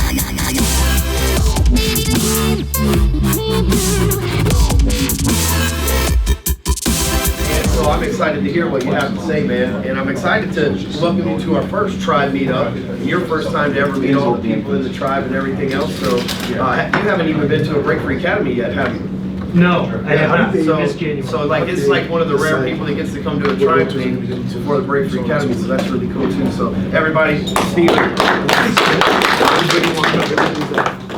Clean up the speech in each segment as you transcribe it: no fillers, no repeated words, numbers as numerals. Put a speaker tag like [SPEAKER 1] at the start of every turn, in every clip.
[SPEAKER 1] So I'm excited to hear what you have to say, man, and I'm excited to welcome you to our first tribe meetup, your first time to ever meet all the people in the tribe and everything else. So you haven't even been to a Break Free Academy yet, have you?
[SPEAKER 2] No, I have not.
[SPEAKER 1] So like it's like one of the rare people that gets to come to a tribe meet for the Break Free Academy, so that's really cool too. So everybody, Steve.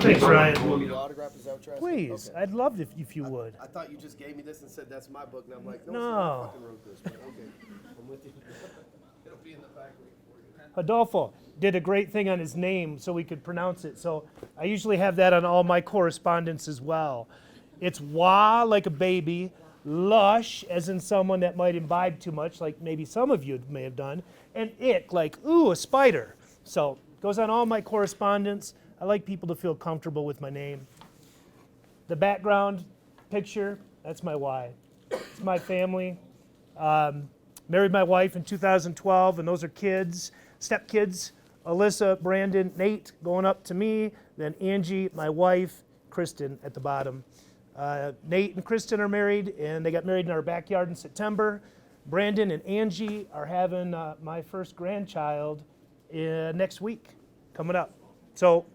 [SPEAKER 2] Thanks, Ryan.
[SPEAKER 1] Autograph, is that what you're asking?
[SPEAKER 2] Please,
[SPEAKER 1] Okay.
[SPEAKER 2] I'd love if you would.
[SPEAKER 1] I thought you just gave me this and said that's my book, and I'm like,
[SPEAKER 2] No.
[SPEAKER 1] I fucking wrote this. But okay, I'm with you. It'll be in the back for you.
[SPEAKER 2] Adolfo did a great thing on his name so we could pronounce it. So I usually have that on all my correspondence as well. It's wah like a baby, lush as in someone that might imbibe too much, like maybe some of you may have done, and ick like ooh, a spider. So it goes on all my correspondence. I like people to feel comfortable with my name. The background picture, that's my why. It's my family. Married my wife in 2012, and those are kids, stepkids. Alyssa, Brandon, Nate going up to me, then Angie, my wife, Kristen at the bottom. Nate and Kristen are married, and they got married in our backyard in September. Brandon and Angie are having my first grandchild next week, coming up. So,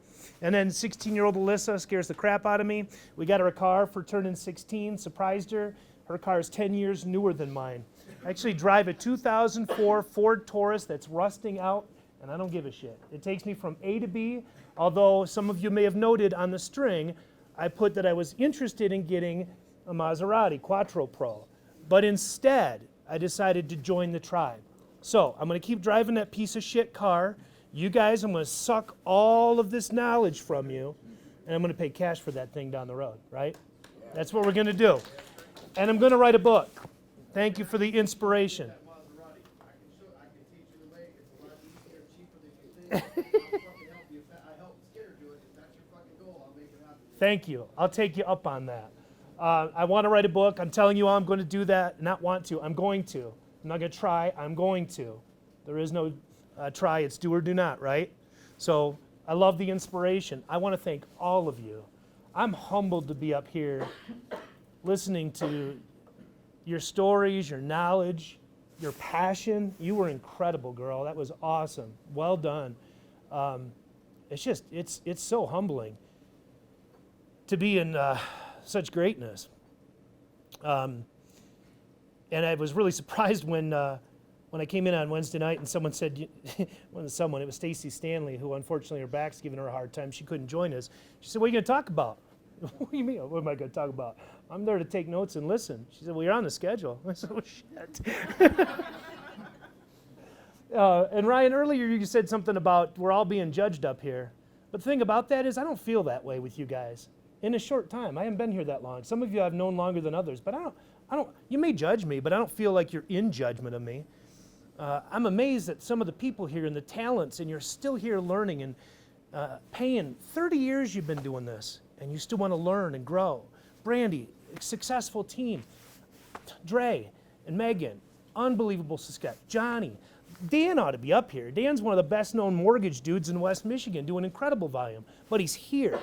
[SPEAKER 2] and then 16-year-old Alyssa scares the crap out of me. We got her a car for turning 16, surprised her. Her car is 10 years newer than mine. I actually drive a 2004 Ford Taurus that's rusting out, and I don't give a shit. It takes me from A to B, although some of you may have noted on the string, I put that I was interested in getting a Maserati Quattro Pro. But instead, I decided to join the tribe. So I'm going to keep driving that piece of shit car. You guys, I'm going to suck all of this knowledge from you, and I'm going to pay cash for that thing down the road, right? That's what we're going to do. And I'm going to write a book. Thank you for the inspiration. Thank you. I'll take you up on that. I want to write a book. I'm telling you all I'm going to do that. Not want to. I'm going to. I'm not going to try. I'm going to. There is no try. It's do or do not, right? So I love the inspiration. I want to thank all of you. I'm humbled to be up here listening to your stories, your knowledge, your passion. You were incredible, girl. That was awesome. Well done. It's so humbling to be in such greatness. And I was really surprised when I came in on Wednesday night and someone said, it was Stacy Stanley, who unfortunately her back's giving her a hard time. She couldn't join us. She said, what are you going to talk about? What do you mean? What am I going to talk about? I'm there to take notes and listen. She said, well, you're on the schedule. I said, oh, shit. And Ryan, earlier you said something about we're all being judged up here. But the thing about that is I don't feel that way with you guys. In a short time, I haven't been here that long. Some of you I've known longer than others, but I don't. You may judge me, but I don't feel like you're in judgment of me. I'm amazed at some of the people here and the talents, and you're still here learning and paying. 30 years you've been doing this, and you still want to learn and grow. Brandy, successful team. Dre and Megan, unbelievable success. Johnny, Dan ought to be up here. Dan's one of the best known mortgage dudes in West Michigan, doing incredible volume, but he's here.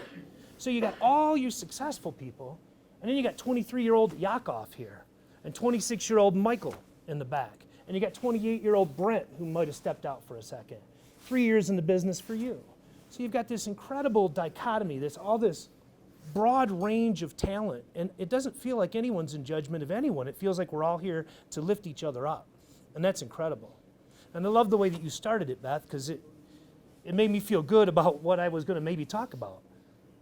[SPEAKER 2] So you got all your successful people, and then you got 23-year-old Yakov here, and 26-year-old Michael in the back, and you got 28-year-old Brent, who might have stepped out for a second. 3 years in the business for you. So you've got this incredible dichotomy, all this broad range of talent, and it doesn't feel like anyone's in judgment of anyone. It feels like we're all here to lift each other up, and that's incredible. And I love the way that you started it, Beth, because it made me feel good about what I was going to maybe talk about,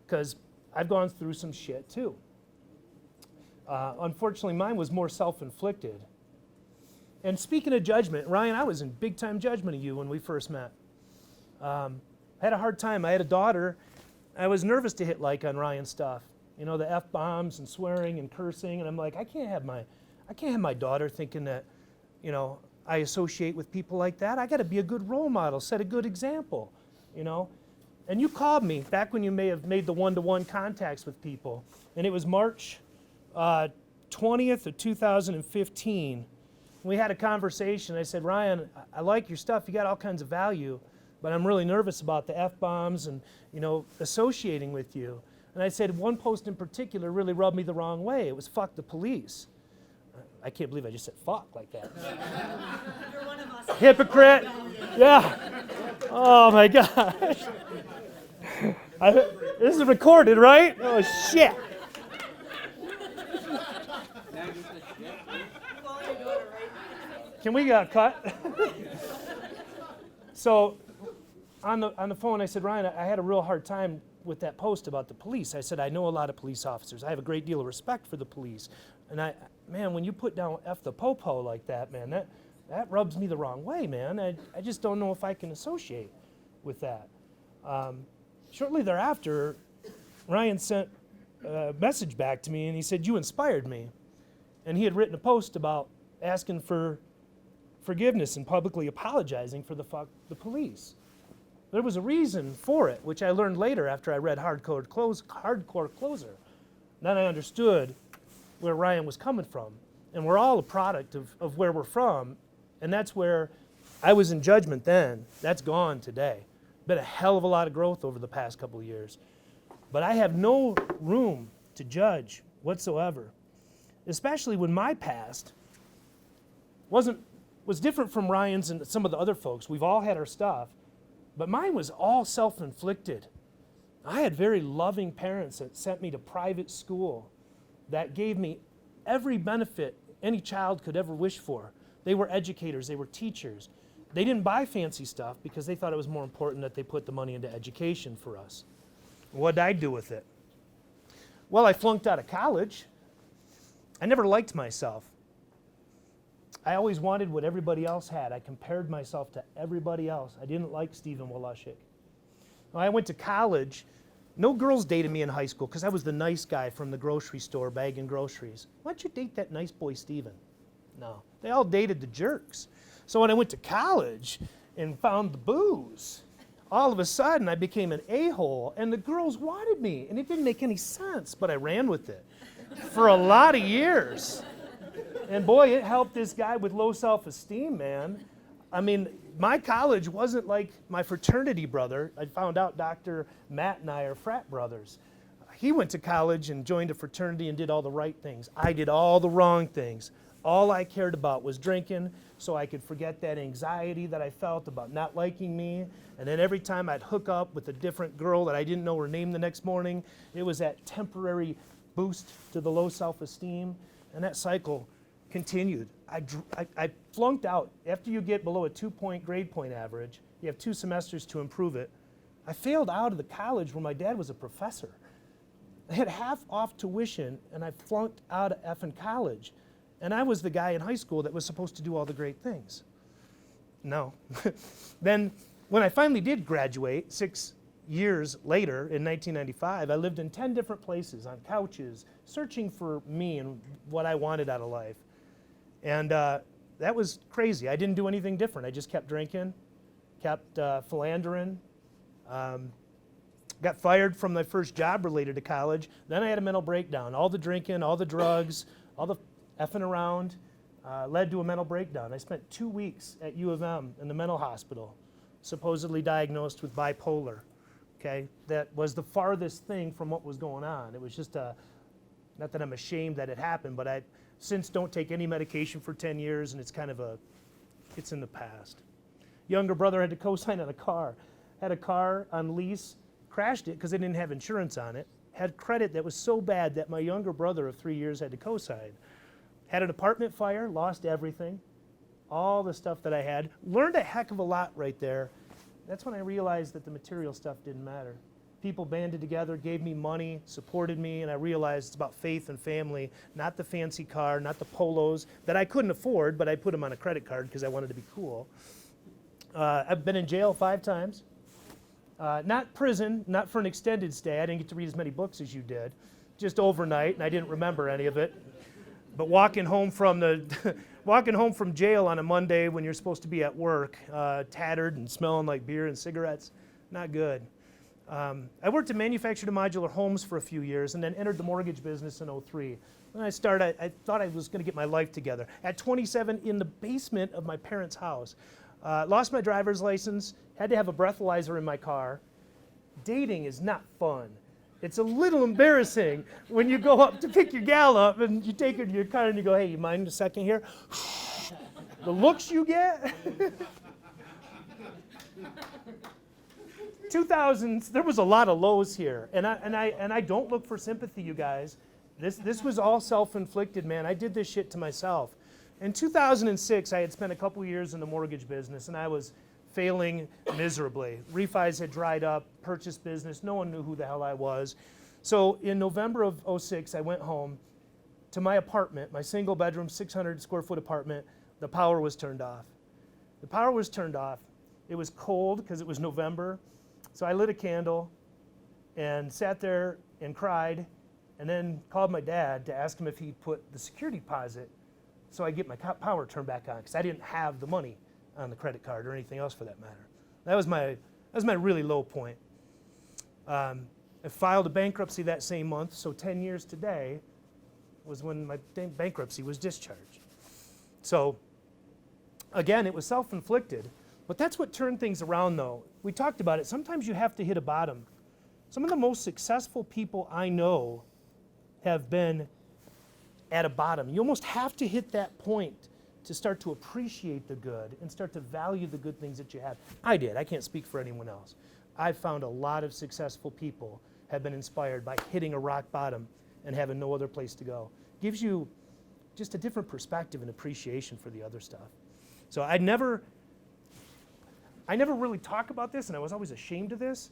[SPEAKER 2] because I've gone through some shit too. Unfortunately, mine was more self-inflicted. And speaking of judgment, Ryan, I was in big-time judgment of you when we first met. I had a hard time. I had a daughter. I was nervous to hit like on Ryan's stuff. You know, the F-bombs and swearing and cursing, and I'm like, I can't have my daughter thinking that, you know, I associate with people like that. I got to be a good role model, set a good example, you know. And you called me back when you may have made the one-to-one contacts with people, and it was March 20th of 2015. We had a conversation. I said, Ryan, I like your stuff. You got all kinds of value, but I'm really nervous about the F-bombs and, associating with you. And I said one post in particular really rubbed me the wrong way. It was fuck the police. I can't believe I just said fuck like that.
[SPEAKER 3] You're one of us.
[SPEAKER 2] Hypocrite. Yeah. Oh my gosh. This is recorded, right? Oh shit. Can we cut? So on the phone I said, Ryan, I had a real hard time with that post about the police. I said, I know a lot of police officers. I have a great deal of respect for the police. And man, when you put down F the popo like that, man, that rubs me the wrong way, man. I just don't know if I can associate with that. Shortly thereafter, Ryan sent a message back to me and he said, you inspired me. And he had written a post about asking for forgiveness and publicly apologizing for the police. There was a reason for it, which I learned later after I read Hardcore Closer. Then I understood where Ryan was coming from. And we're all a product of where we're from. And that's where I was in judgment then. That's gone today. Been a hell of a lot of growth over the past couple of years. But I have no room to judge whatsoever, especially when my past was different from Ryan's and some of the other folks. We've all had our stuff, but mine was all self-inflicted. I had very loving parents that sent me to private school that gave me every benefit any child could ever wish for. They were educators, they were teachers. They didn't buy fancy stuff because they thought it was more important that they put the money into education for us. What did I do with it? Well, I flunked out of college. I never liked myself. I always wanted what everybody else had. I compared myself to everybody else. I didn't like Stephen Woloszyk. When I went to college, no girls dated me in high school because I was the nice guy from the grocery store bagging groceries. Why don't you date that nice boy Stephen? No, they all dated the jerks. So when I went to college and found the booze, all of a sudden I became an a-hole and the girls wanted me and it didn't make any sense, but I ran with it for a lot of years. And boy, it helped this guy with low self-esteem, man. I mean, my college wasn't like my fraternity brother. I found out Dr. Matt and I are frat brothers. He went to college and joined a fraternity and did all the right things. I did all the wrong things. All I cared about was drinking so I could forget that anxiety that I felt about not liking me. And then every time I'd hook up with a different girl that I didn't know her name the next morning, it was that temporary boost to the low self-esteem. And that cycle continued. I flunked out. After you get below a 2-point grade point average, you have 2 semesters to improve it. I failed out of the college where my dad was a professor. I had half off tuition and I flunked out of effing college. And I was the guy in high school that was supposed to do all the great things. No. Then when I finally did graduate, 6 years later in 1995, I lived in 10 different places on couches, searching for me and what I wanted out of life. And that was crazy. I didn't do anything different. I just kept drinking, kept philandering, got fired from my first job related to college. Then I had a mental breakdown. All the drinking, all the drugs, all the effing around led to a mental breakdown. I spent 2 weeks at U of M in the mental hospital, supposedly diagnosed with bipolar. Okay, that was the farthest thing from what was going on. It was just not that I'm ashamed that it happened, but I since don't take any medication for 10 years, and it's kind of it's in the past. Younger brother had to co-sign on a car. Had a car on lease, crashed it because they didn't have insurance on it. Had credit that was so bad that my younger brother of 3 years had to co-sign. Had an apartment fire, lost everything, all the stuff that I had. Learned a heck of a lot right there. That's when I realized that the material stuff didn't matter. People banded together, gave me money, supported me, and I realized it's about faith and family, not the fancy car, not the polos that I couldn't afford, but I put them on a credit card because I wanted to be cool. I've been in jail 5 times. Not prison, not for an extended stay. I didn't get to read as many books as you did. Just overnight, and I didn't remember any of it. But walking home from jail on a Monday when you're supposed to be at work, tattered and smelling like beer and cigarettes, not good. I worked in manufactured and modular homes for a few years and then entered the mortgage business in '03. When I started, I thought I was going to get my life together. At 27, in the basement of my parents' house. Lost my driver's license, Had to have a breathalyzer in my car. Dating is not fun. It's a little embarrassing when you go up to pick your gal up and you take her to your car and you go, hey, you mind a second here? The looks you get. 2000s, there was a lot of lows here, and I don't look for sympathy, you guys. This was all self-inflicted, man. I did this shit to myself. In 2006, I had spent a couple years in the mortgage business, and I was failing miserably. Refis had dried up, purchase business, no one knew who the hell I was. So in November of '06, I went home to my apartment, my single bedroom, 600 square foot apartment. The power was turned off. The power was turned off. It was cold because it was November. So I lit a candle and sat there and cried and then called my dad to ask him if he'd put the security deposit so I get my power turned back on because I didn't have the money on the credit card or anything else for that matter. That was my really low point. I filed a bankruptcy that same month, so 10 years today was when my bankruptcy was discharged. So again, it was self-inflicted, but that's what turned things around though. We talked about it. Sometimes you have to hit a bottom. Some of the most successful people I know have been at a bottom. You almost have to hit that point to start to appreciate the good and start to value the good things that you have. I did. I can't speak for anyone else. I've found a lot of successful people have been inspired by hitting a rock bottom and having no other place to go. Gives you just a different perspective and appreciation for the other stuff. So I never really talk about this, and I was always ashamed of this,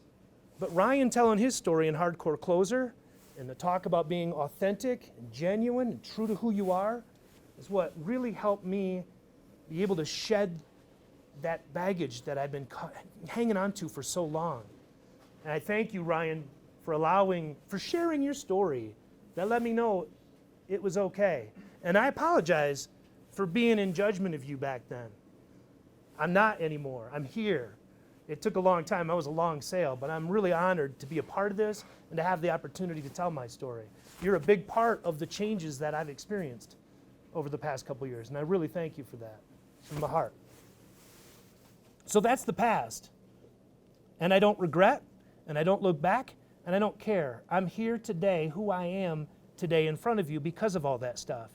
[SPEAKER 2] but Ryan telling his story in Hardcore Closer and the talk about being authentic and genuine and true to who you are is what really helped me be able to shed that baggage that I've been hanging on to for so long. And I thank you, Ryan, for sharing your story. That let me know it was okay. And I apologize for being in judgment of you back then. I'm not anymore. I'm here. It took a long time. I was a long sail, but I'm really honored to be a part of this and to have the opportunity to tell my story. You're a big part of the changes that I've experienced over the past couple years, and I really thank you for that from the heart. So that's the past. And I don't regret, and I don't look back, and I don't care. I'm here today, who I am today in front of you because of all that stuff.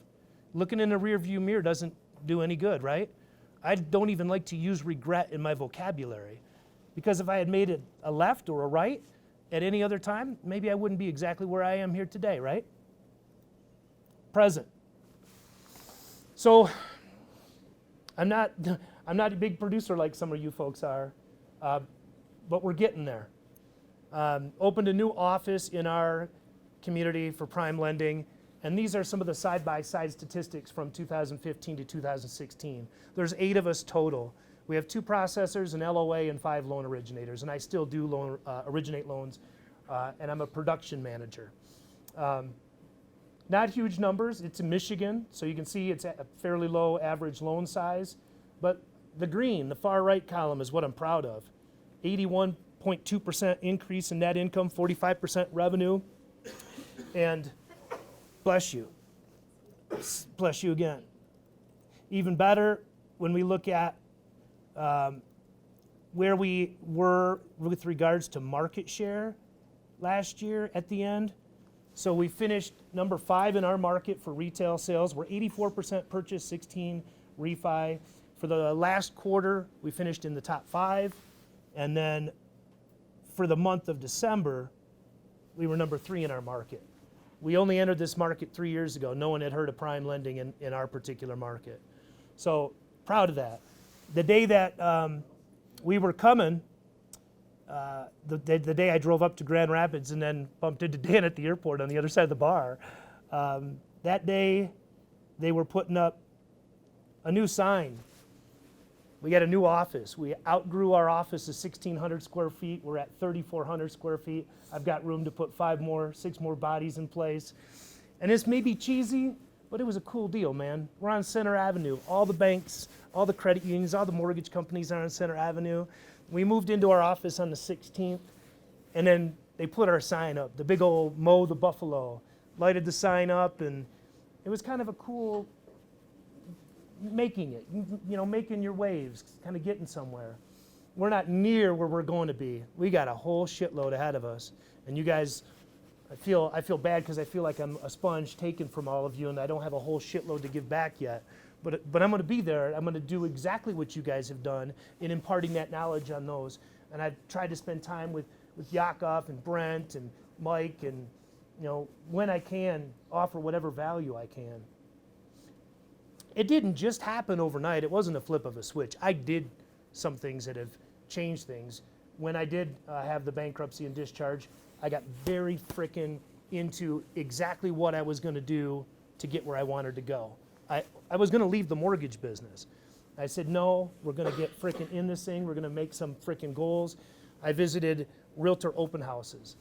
[SPEAKER 2] Looking in a rearview mirror doesn't do any good, right? I don't even like to use regret in my vocabulary because if I had made it a left or a right at any other time, maybe I wouldn't be exactly where I am here today, right? Present. So I'm not a big producer like some of you folks are, but we're getting there. Opened a new office in our community for prime lending, and these are some of the side-by-side statistics from 2015 to 2016. There's 8 of us total. We have 2 processors, an LOA, and 5 loan originators, and I still do originate loans, and I'm a production manager. Not huge numbers. It's in Michigan, so you can see it's a fairly low average loan size, but the green, the far right column, is what I'm proud of. 81.2% increase in net income, 45% revenue, and bless you. Bless you again. Even better when we look at where we were with regards to market share last year at the end. So we finished number 5 in our market for retail sales. We're 84% purchase, 16 refi. For the last quarter, we finished in the top 5. And then for the month of December, we were number 3 in our market. We only entered this market 3 years ago. No one had heard of prime lending in our particular market. So proud of that. The day that we were coming, the day I drove up to Grand Rapids and then bumped into Dan at the airport on the other side of the bar, that day they were putting up a new sign. We got a new office. We outgrew our office of 1,600 square feet. We're at 3,400 square feet. I've got room to put 6 more bodies in place. And this may be cheesy, but it was a cool deal, man. We're on Center Avenue. All the banks, all the credit unions, all the mortgage companies are on Center Avenue. We moved into our office on the 16th, and then they put our sign up, the big old Mo the Buffalo, lighted the sign up, and it was kind of a cool making it, making your waves, kind of getting somewhere. we're not near where we're going to be. We got a whole shitload ahead of us. And you guys, I feel bad because I feel like I'm a sponge taken from all of you, and I don't have a whole shitload to give back yet. But I'm going to be there. I'm going to do exactly what you guys have done in imparting that knowledge on those. And I've tried to spend time with Yakov and Brent and Mike, and when I can, offer whatever value I can. It didn't just happen overnight. It wasn't a flip of a switch. I did some things that have changed things. When I did have the bankruptcy and discharge, I got very frickin' into exactly what I was going to do to get where I wanted to go. I was going to leave the mortgage business. I said, no, we're going to get frickin' in this thing. We're going to make some frickin' goals. I visited realtor open houses,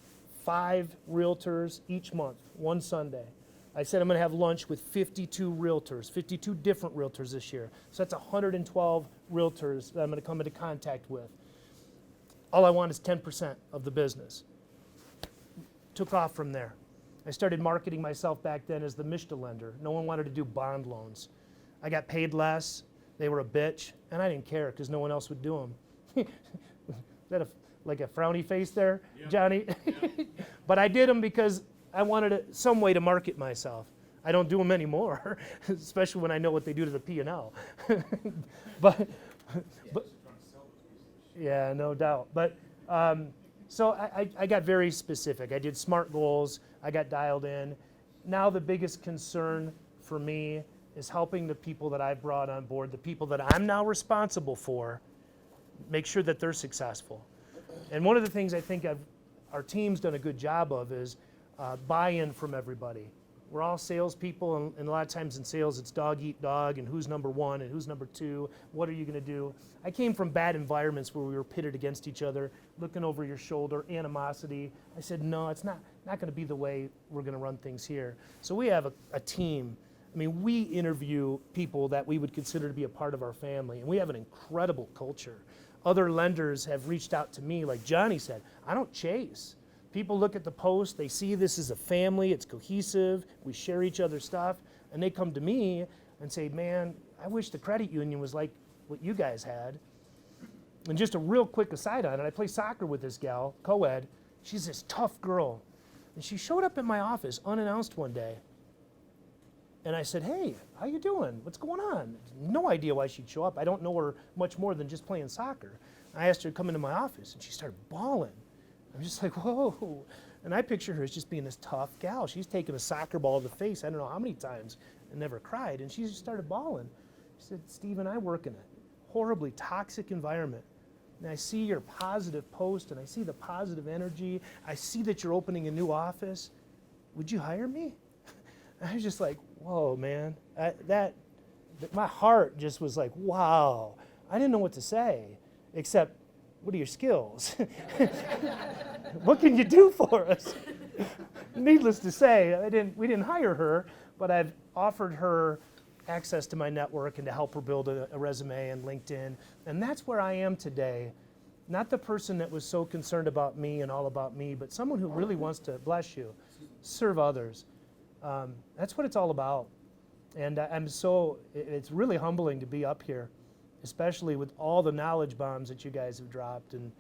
[SPEAKER 2] 5 realtors each month, one Sunday. I said I'm going to have lunch with 52 realtors, 52 different realtors this year. So that's 112 realtors that I'm going to come into contact with. All I want is 10% of the business. Took off from there. I started marketing myself back then as the Mishta lender. No one wanted to do bond loans. I got paid less. They were a bitch, and I didn't care because no one else would do them. Is that like a frowny face there, yep. Johnny? Yep. But I did them because I wanted some way to market myself. I don't do them anymore, especially when I know what they do to the P&L. but yeah, no doubt. But so I got very specific. I did SMART goals. I got dialed in. Now the biggest concern for me is helping the people that I've brought on board, the people that I'm now responsible for, make sure that they're successful. And one of the things I think our team's done a good job of is buy-in from everybody. We're all salespeople, and a lot of times in sales it's dog eat dog, and who's number one and who's number two, what are you going to do? I came from bad environments where we were pitted against each other, looking over your shoulder, animosity. I said, no, it's not going to be the way we're going to run things here. So we have a team. I mean, we interview people that we would consider to be a part of our family, and we have an incredible culture. Other lenders have reached out to me, like Johnny said, I don't chase. People look at the post, they see this is a family, it's cohesive, we share each other's stuff, and they come to me and say, man, I wish the credit union was like what you guys had. And just a real quick aside on it, I play soccer with this gal, co-ed. She's this tough girl. And she showed up at my office unannounced one day. And I said, hey, how you doing? What's going on? No idea why she'd show up. I don't know her much more than just playing soccer. I asked her to come into my office, and she started bawling. I'm just like, whoa. And I picture her as just being this tough gal. She's taken a soccer ball to the face, I don't know how many times, and never cried. And she just started bawling. She said, Stephen, I work in a horribly toxic environment. And I see your positive post, and I see the positive energy. I see that you're opening a new office. Would you hire me? I was just like, whoa, man. My heart just was like, wow. I didn't know what to say, except, what are your skills? What can you do for us? Needless to say, we didn't hire her, but I've offered her access to my network and to help her build a resume and LinkedIn. And that's where I am today. Not the person that was so concerned about me and all about me, but someone who really wants to, bless you, serve others. That's what it's all about. And it's really humbling to be up here, especially with all the knowledge bombs that you guys have dropped. And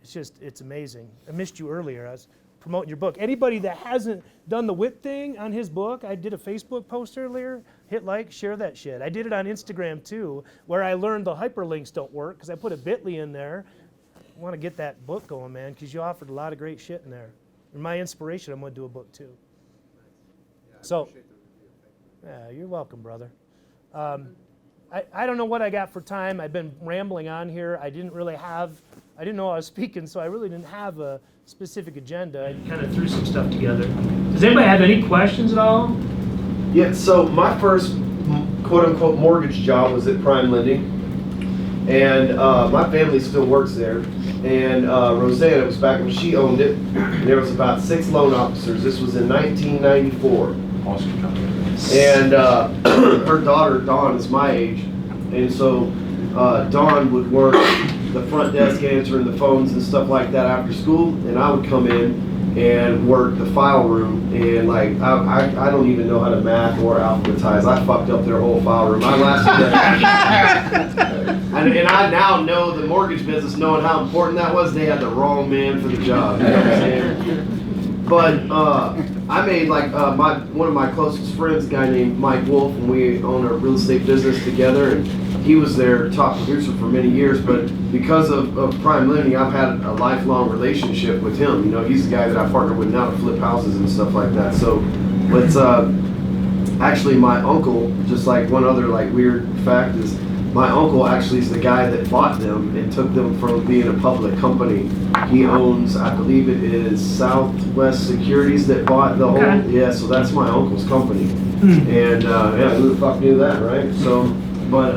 [SPEAKER 2] it's amazing. I missed you earlier. I was promoting your book. Anybody that hasn't done the WIT thing on his book, I did a Facebook post earlier. Hit like, share that shit. I did it on Instagram too, where I learned the hyperlinks don't work because I put a bit.ly in there. I want to get that book going, man, because you offered a lot of great shit in there. And my inspiration, I'm going to do a book too. So, yeah, you're welcome, brother. I don't know what I got for time. I've been rambling on here. I didn't know I was speaking, so I really didn't have a specific agenda. I kind of threw some stuff together. Does anybody have any questions at all?
[SPEAKER 1] Yeah, so my first quote-unquote mortgage job was at Prime Lending. And my family still works there. And Rosanna, it was back when she owned it. And there was about 6 loan officers. This was in 1994. And her daughter, Dawn, is my age. And so Dawn would work the front desk answering the phones and stuff like that after school. And I would come in and work the file room. And like, I don't even know how to math or alphabetize. I fucked up their whole file room. I lasted I And I now know the mortgage business, knowing how important that was. They had the wrong man for the job. You know what I'm saying? But I made like one of my closest friends, a guy named Mike Wolf, and we own a real estate business together. And he was their top producer for many years. But because of Prime Lending, I've had a lifelong relationship with him. You know, he's the guy that I partner with now to flip houses and stuff like that. So, let's actually my uncle, just like one other like weird fact is, my uncle actually is the guy that bought them and took them from being a public company. He owns, I believe it is Southwest Securities that bought the whole, yeah, so that's my uncle's company. And yeah, who the fuck knew that, right? So, but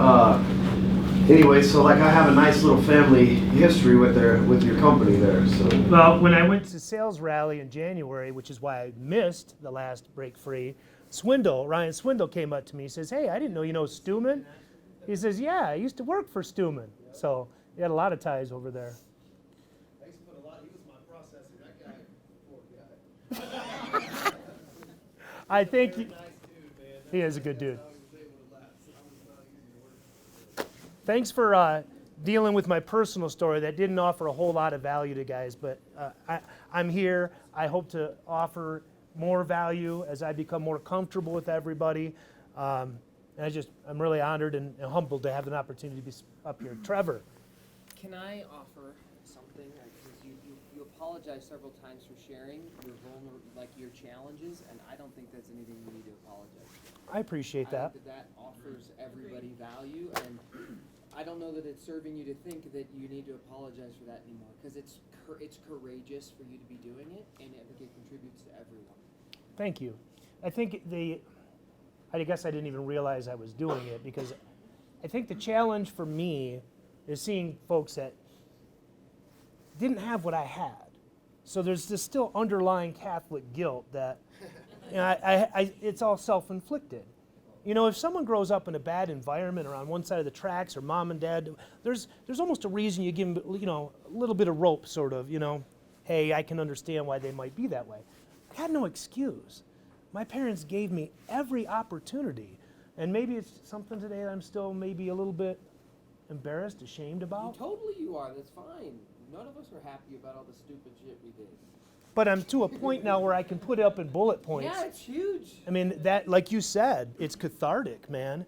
[SPEAKER 1] anyway, so like I have a nice little family history with your company there, so.
[SPEAKER 2] Well, when I went to sales rally in January, which is why I missed the last Break Free, Ryan Swindle came up to me, he says, hey, I didn't know you know Stuman. He says, yeah, I used to work for Stuman. So he had a lot of ties over there.
[SPEAKER 1] I used to put a lot, he was my processor, that guy,
[SPEAKER 2] I think he is a good dude. Thanks for dealing with my personal story. That didn't offer a whole lot of value to guys, but I'm here. I hope to offer more value as I become more comfortable with everybody. I'm really honored and humbled to have an opportunity to be up here. Trevor.
[SPEAKER 4] Can I offer something? Because you apologize several times for sharing your challenges, and I don't think that's anything you need to apologize for.
[SPEAKER 2] I appreciate that.
[SPEAKER 4] I think that offers everybody value, and I don't know that it's serving you to think that you need to apologize for that anymore, because it's courageous for you to be doing it, and I think it contributes to everyone.
[SPEAKER 2] Thank you. I guess I didn't even realize I was doing it, because I think the challenge for me is seeing folks that didn't have what I had. So there's this still underlying Catholic guilt that, you know, it's all self-inflicted. You know, if someone grows up in a bad environment or on one side of the tracks, or mom and dad, there's almost a reason you give them, you know, a little bit of rope, sort of, you know, hey, I can understand why they might be that way. I had no excuse. My parents gave me every opportunity, and maybe it's something today that I'm still maybe a little bit embarrassed, ashamed about.
[SPEAKER 4] Totally you are, that's fine. None of us are happy about all the stupid shit we did.
[SPEAKER 2] But I'm to a point now where I can put it up in bullet points.
[SPEAKER 4] Yeah, it's huge.
[SPEAKER 2] I mean, that, like you said, it's cathartic, man.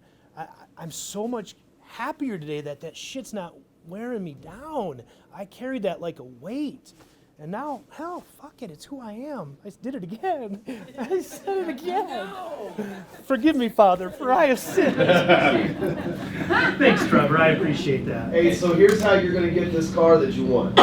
[SPEAKER 2] I'm so much happier today that shit's not wearing me down. I carried that like a weight. And now, hell, fuck it, it's who I am. I did it again. I said it again. No. Forgive me, Father, for I have sinned. Thanks, Trevor, I appreciate that.
[SPEAKER 1] Hey, so here's how you're gonna get this car that you want.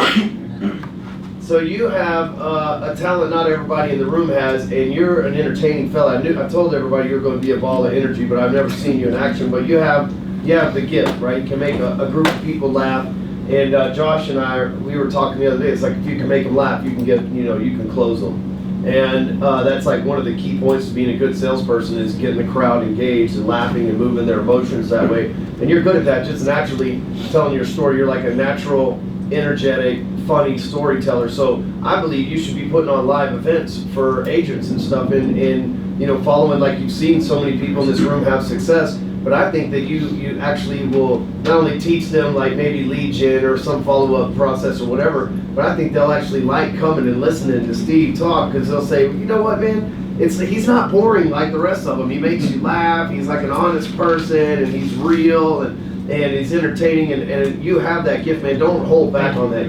[SPEAKER 1] So you have a talent not everybody in the room has, and you're an entertaining fella. I told everybody you're going to be a ball of energy, but I've never seen you in action. But you have the gift, right? You can make a group of people laugh. And Josh and we were talking the other day. It's like if you can make them laugh, you can you can close them. And that's like one of the key points of being a good salesperson is getting the crowd engaged and laughing and moving their emotions that way. And you're good at that, just naturally telling your story. You're like a natural, energetic, funny storyteller. So I believe you should be putting on live events for agents and stuff, and following, like you've seen so many people in this room have success. But I think that you actually will not only teach them like maybe lead gen or some follow-up process or whatever, but I think they'll actually like coming and listening to Steve talk, because they'll say, you know what, man, he's not boring like the rest of them. He makes you laugh. He's like an honest person, and he's real, and he's entertaining, and you have that gift, man. Don't hold back on that.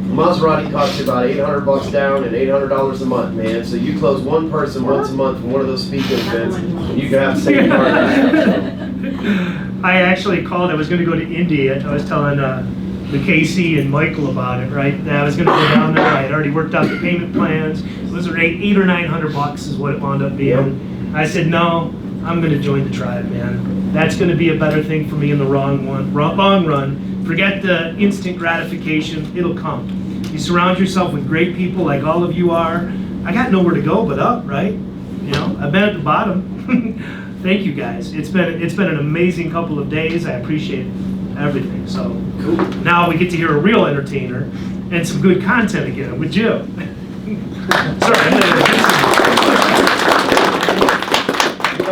[SPEAKER 1] Maserati costs you about $800 down and $800 a month, man. So you close one person once a month from one of those speaking events, and you can have the same car.
[SPEAKER 2] I actually called. I was going to go to Indy. I was telling Casey and Michael about it, right? That I was going to go down there. I had already worked out the payment plans. It was $800 or $900 is what it wound up being. I said, no, I'm going to join the tribe, man. That's going to be a better thing for me in the long run. Forget the instant gratification. It'll come. You surround yourself with great people like all of you are. I got nowhere to go but up, right? I've been at the bottom. Thank you guys. It's been an amazing couple of days. I appreciate everything. So cool. Now we get to hear a real entertainer and some good content again with Jim. Sorry.